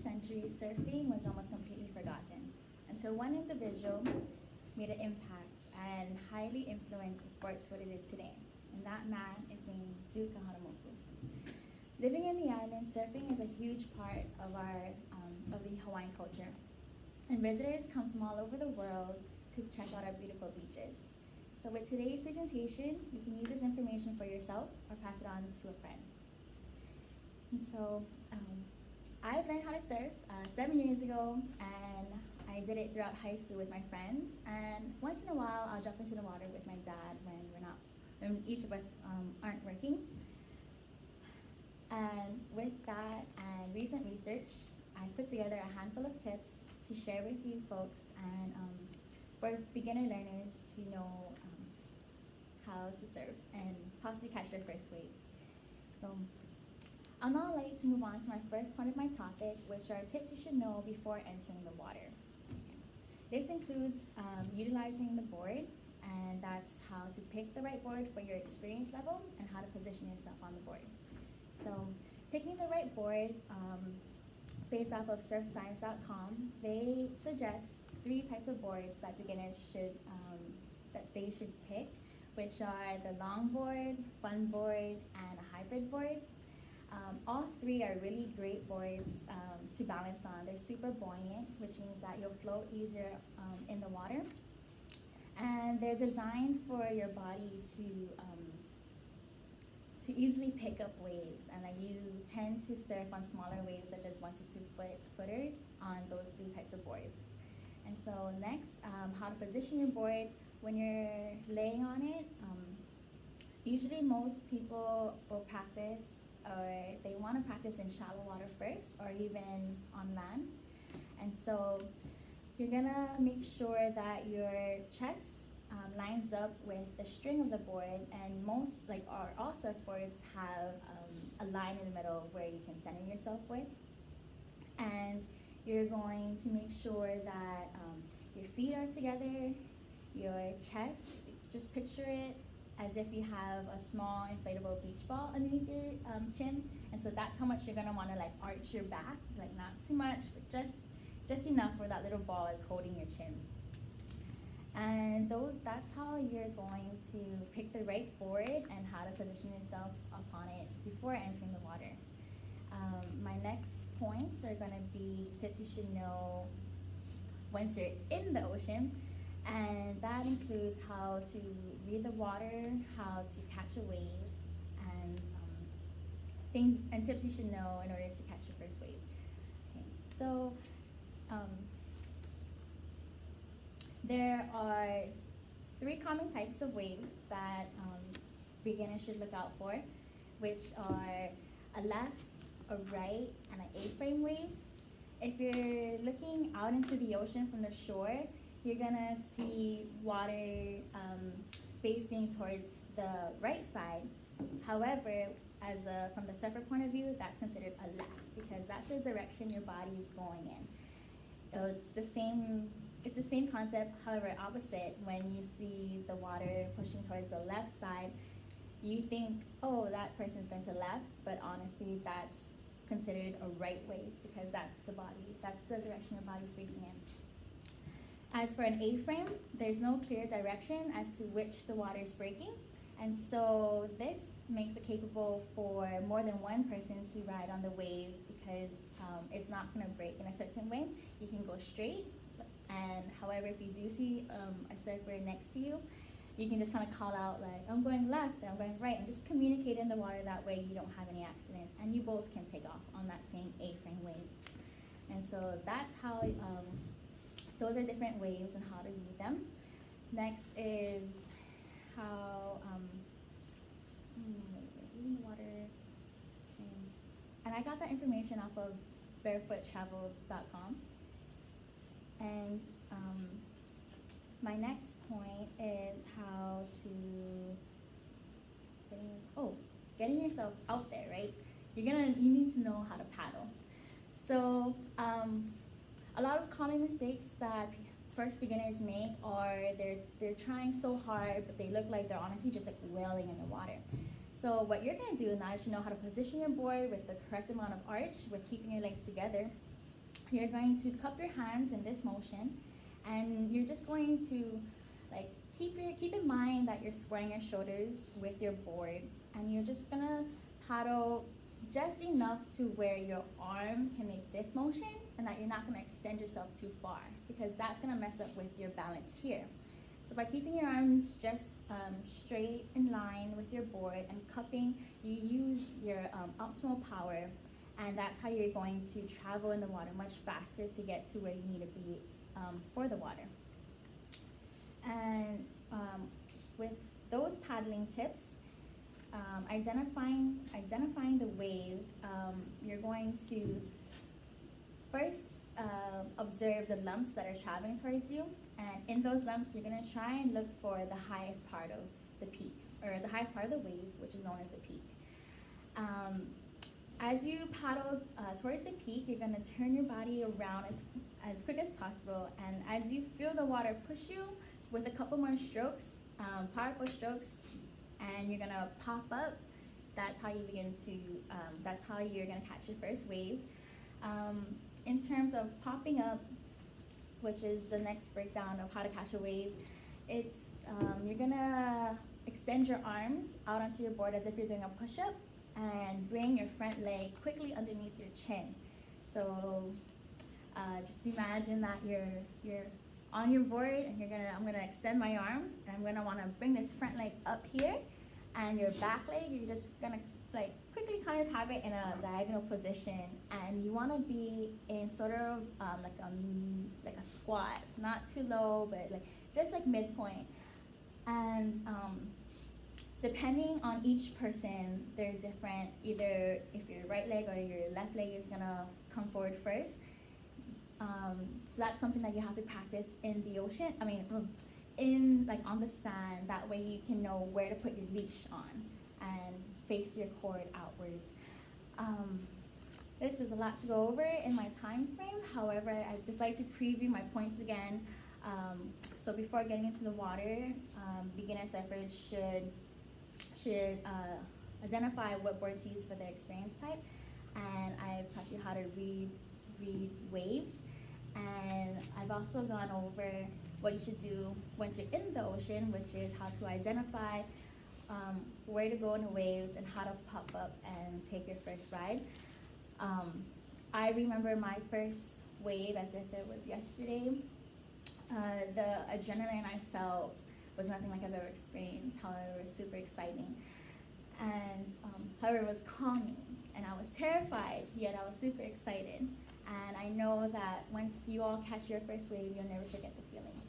centuries, surfing was almost completely forgotten until one individual made an impact and highly influenced the sports what it is today. And that man is named Duke Kahanamoku. Living in the island, surfing is a huge part of of the Hawaiian culture. And visitors come from all over the world to check out our beautiful beaches. So with today's presentation, you can use this information for yourself or pass it on to a friend. And so I've learned how to surf 7 years ago, and I did it throughout high school with my friends. And once in a while, I'll jump into the water with my dad when each of us aren't working. And with that and recent research, I put together a handful of tips to share with you folks and for beginner learners to know how to surf and possibly catch their first wave. So I'll now like to move on to my first part of my topic, which are tips you should know before entering the water. This includes utilizing the board, and that's how to pick the right board for your experience level and how to position yourself on the board. So picking the right board, based off of surfscience.com, they suggest 3 types of boards that beginners should pick, which are the long board, fun board, and a hybrid board. All 3 are really great boards to balance on. They're super buoyant, which means that you'll float easier in the water. And they're designed for your body to easily pick up waves, and that you tend to surf on smaller waves such as 1 to 2 footers on those 3 types of boards. And so next, how to position your board when you're laying on it. Usually most people will practice, or they want to practice in shallow water first or even on land. And so you're gonna make sure that your chest lines up with the string of the board, and most, all surfboards have a line in the middle where you can center yourself with. And you're going to make sure that your feet are together, your chest, just picture it as if you have a small inflatable beach ball underneath your chin. And so that's how much you're gonna wanna arch your back, not too much, but just enough where that little ball is holding your chin. And that's how you're going to pick the right board and how to position yourself upon it before entering the water. My next points are going to be tips you should know once you're in the ocean, and that includes how to read the water, how to catch a wave, and things and tips you should know in order to catch your first wave. Okay, so there are 3 common types of waves that beginners should look out for, which are a left, a right, and an A-frame wave. If you're looking out into the ocean from the shore, you're gonna see water facing towards the right side. However, from the surfer point of view, that's considered a left because that's the direction your body is going in. It's the same concept, however opposite. When you see the water pushing towards the left side, you think, oh, that person's going to left, but honestly that's considered a right wave because that's the direction your body's facing in. As for an A-frame, there's no clear direction as to which the water is breaking, and so this makes it capable for more than one person to ride on the wave because it's not going to break in a certain way. You can go straight, and however, if you do see a surfer next to you, you can just kind of call out I'm going left or I'm going right, and just communicate in the water. That way you don't have any accidents, and you both can take off on that same A-frame wave. And so that's how, those are different waves and how to read them. Next is how, reading the water. And I got that information off of barefoottravel.com. And my next point is how to, getting yourself out there, right? You need to know how to paddle. So a lot of common mistakes that first beginners make are they're trying so hard, but they look like they're honestly just wailing in the water. So what you're gonna do now that you know how to position your board with the correct amount of arch with keeping your legs together, you're going to cup your hands in this motion, and you're just going to like keep in mind that you're squaring your shoulders with your board, and you're just gonna paddle just enough to where your arm can make this motion, and that you're not gonna extend yourself too far, because that's gonna mess up with your balance here. So by keeping your arms just straight in line with your board and cupping, you use your optimal power, and that's how you're going to travel in the water much faster to get to where you need to be for the water. And with those paddling tips, identifying the wave, you're going to first observe the lumps that are traveling towards you, and in those lumps you're going to try and look for the highest part of the peak, or the highest part of the wave, which is known as the peak. As you paddle towards the peak, you're going to turn your body around as quick as possible, and as you feel the water push you with a couple more strokes, powerful strokes, and you're going to pop up, that's how you begin to, that's how you're going to catch your first wave. In terms of popping up, which is the next breakdown of how to catch a wave, it's you're gonna extend your arms out onto your board as if you're doing a push-up, and bring your front leg quickly underneath your chin. So just imagine that you're on your board, and I'm gonna extend my arms, and I'm gonna wanna bring this front leg up here, and your back leg, you're just gonna like quickly kind of have it in a diagonal position, and you want to be in sort of like a squat, not too low, but like just like midpoint. And depending on each person, they're different. Either if your right leg or your left leg is gonna come forward first. So that's something that you have to practice in the ocean. I mean, in like on the sand. That way you can know where to put your leash on and face your cord outwards. This is a lot to go over in my time frame. However, I'd just like to preview my points again. So before getting into the water, beginner surfers should identify what board to use for their experience type. And I've taught you how to read waves. And I've also gone over what you should do once you're in the ocean, which is how to identify where to go in the waves and how to pop up and take your first ride. I remember my first wave as if it was yesterday. The adrenaline I felt was nothing like I've ever experienced. However, it was super exciting. And however, it was calming, and I was terrified, yet I was super excited. And I know that once you all catch your first wave, you'll never forget the feeling.